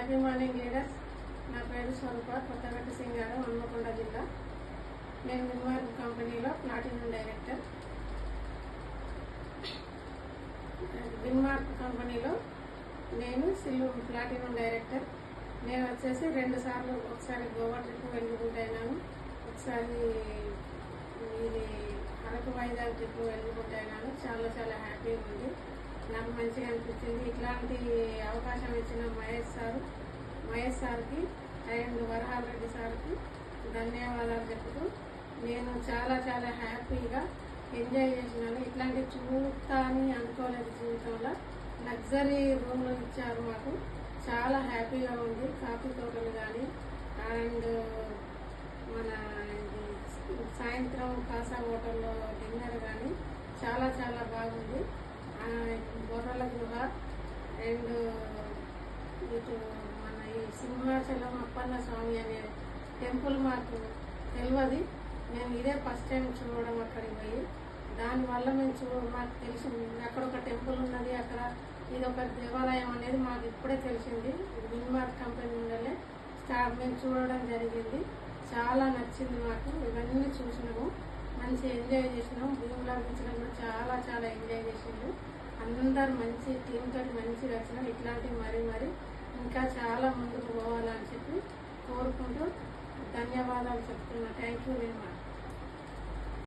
Happy morning leaders. నా పేరు స్వరూప, కొత్తగట్ట సింగారం, హన్మకొండ జిల్లా. నేను విన్మార్క్ కంపెనీలో ప్లాటినం డైరెక్టర్. విన్మార్క్ కంపెనీలో నేను ప్లాటినం డైరెక్టర్. నేను వచ్చేసి 2 సార్లు, ఒకసారి గోవా ట్రిప్ వెళ్ళుకుంటున్నాను, ఒకసారి ఇది అరకు వైజాగ్ ట్రిప్ వెళ్ళుకుంటున్నాను. చాలా చాలా హ్యాపీగా ఉంది, నాకు మంచిగా అనిపించింది. ఇట్లాంటి అవకాశం ఇచ్చిన మహేష్ సార్కి అండ్ వరహాల్ రెడ్డి సార్కి ధన్యవాదాలు చెప్తూ నేను చాలా చాలా హ్యాపీగా ఎంజాయ్ చేసినాను. ఇట్లాంటి చూస్తా అని అనుకోలేదు జీవితంలో. లగ్జరీ రూమ్లు ఇచ్చారు మాకు, చాలా హ్యాపీగా ఉంది. కాఫీ తోటలు కానీ అండ్ మన సాయంత్రం కాసా హోటల్లో డిన్నర్ కానీ చాలా చాలా బాగుంది. బొర్రల గుహ అండ్ ఇటు మన ఈ సింహాచలం అప్పన్న స్వామి అనే టెంపుల్ మాకు తెలియదు. మేము ఇదే ఫస్ట్ టైం చూడడం అక్కడికి పోయి. దానివల్ల మాకు తెలిసింది అక్కడ ఒక టెంపుల్ ఉన్నది, అక్కడ ఇది ఒక దేవాలయం అనేది మాకు ఇప్పుడే తెలిసింది. విన్మార్క్ కంపెనీ నుండే మేము చూడడం జరిగింది. చాలా నచ్చింది మాకు. ఇవన్నీ చూసినాము, మంచి ఎంజాయ్ చేసినాము. భీములా బీచ్లో కూడా చాలా చాలా ఎంజాయ్ చేసిండు. అందరు మంచి టీమ్ తోటి మంచిగా వచ్చినాం. ఇట్లాంటివి మరి ఇంకా చాలా ముందుకు పోవాలని చెప్పి కోరుకుంటూ ధన్యవాదాలు చెప్తున్నా. Thank you very much.